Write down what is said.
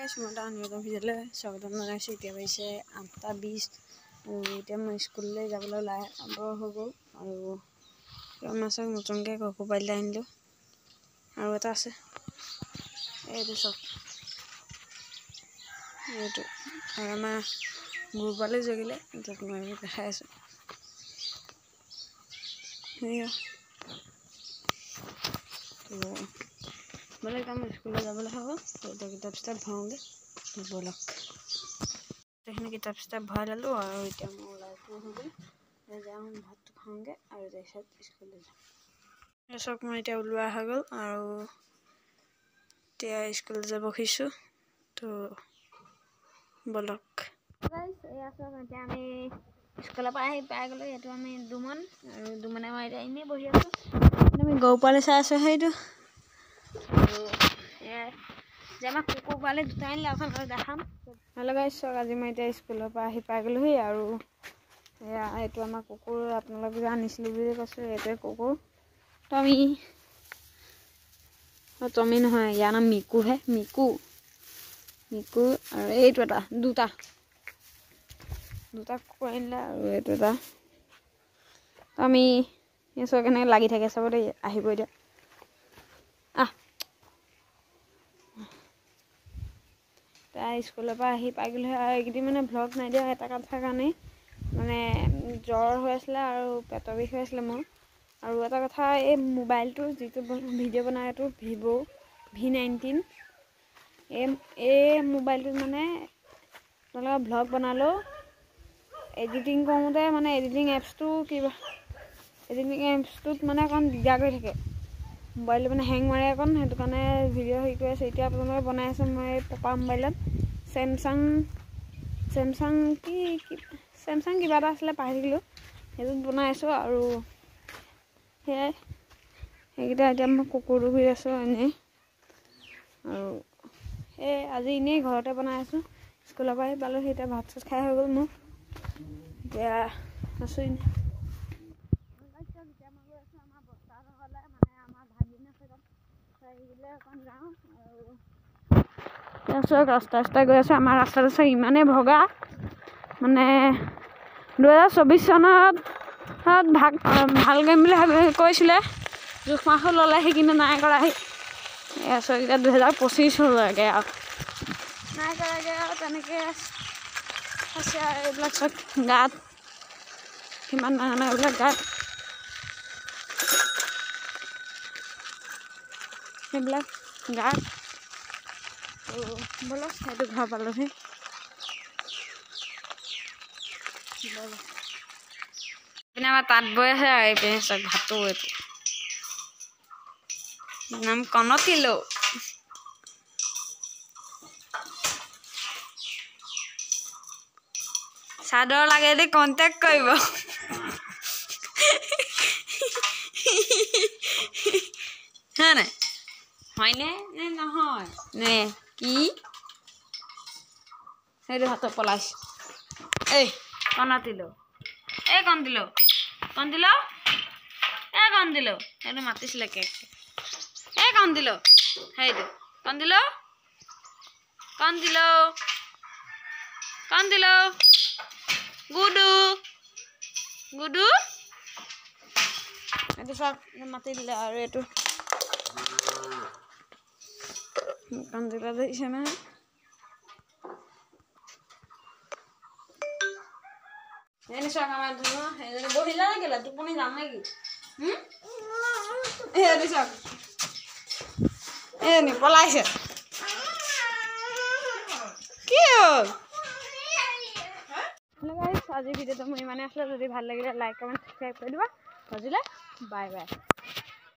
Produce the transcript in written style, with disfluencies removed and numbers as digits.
গাইছ মই এটা নিউজ ভিডিঅ'লৈ স্বাগতম জনাইছোঁ। এতিয়া পাইছে 8:20 আৰু এতিয়া মই স্কুললৈ যাবলৈ ওলাই হৈ গ'ল আৰু আমাৰ চাওক নতুনকৈ ককো পাইল আনিলোঁ আৰু এটা আছে এইটো চাওক এইটো আৰু আমাৰ গ্ৰুপলৈ জগিলে এতিয়া মই দেখাই আছোঁ সেয়া बोले हम स्कूल जाबले हो तो किताब सिताब भराऊंगे बोलक देखने किताब सिताब भरा ललो और इतना लाइट हो गई जाऊँ भात खाऊंगे और जैसे स्कूल जाऊँ सब मैं इतना उलवा हो गल और इतना स्कूल जब खींचो तो बोलक गाइस या सब मैं स्कूल पाई पाई गलो ये आम दुमन और दुमने मैं इतना इन्हें बही आसो मैं गौपाले चाह आसो है कुकुर पाले दुटा आनिले देखाम। हेलो गाइस आज मैं इतना स्कूल पाई गलोहि और ये आम कुकुर आपलोग आनिसिलो कैसे ये कुकुर टमी टमी नहय यार नाम मिकू है मिकू मिकू और ये दुटा दुटा कुकुर आनिले और ये टमी ये सब केने लगी থাকে सब दे আহিব এতিয়া स्कूल पाई गल मैं भ्लग ना दिया एट कथा कारण मानने ज्वर हो पेटर विष हो मोर और एट कथा ये मोबाइल तो जी भिडिओ बना तो भिभो V19 ये मोबाइल मानने भ्लग बनालो एडिटिंग करोते मानने एडिटिंग एप्स तो क्या एडिटिंग एप्स तो मानने अक दिगदार कर थके मोबाइल मैं हेंग मारे अक कारण भिडिओ हेरी अपने बनाई मैं पपा मोबाइल सैमसंग की सैमसंग क्या पाहरी गलो ये बनाई और सैटा मैं कुकुर घूरी आसो एने और आज इन्हें घरते बनाई स्कूल पालो भात चात खाई हो गल मोर इतना आसो रास्ता रास्ता गई आम रास्ता इमाने भगा मानने 2024 सनत भाग ভাল গেম कैसे जुख माखो लले कि ना करा इतना 2025 होगे ना करागे सब गात कि गात गात बोलो ये घर पालहि तात बई है सब भातो नाम कनतिलो चादर लगे दे कन्टेक्ट कर कि हाथ पलाइस ए कनतिलो ए कन्दिलो कन्दिलो ए कन्दिलो ये मातिसिले केक ए कन्दिलो है कन्दिलो कन्दिलो कन्दिलो गुडू गुडू ये सब माति दिले और ये कन्दिला दिसे ना एने सब हमार धुनो एने बहिला गेला टुपनी जाम नेकी एने सब एने पलाइसे की हो हेलो गाइस आज भिडिओ तो मैं इमाने आसले जदि ভাল লাগিলে लाइक कमेंट सब्सक्राइब कर दिबा बाय बाय।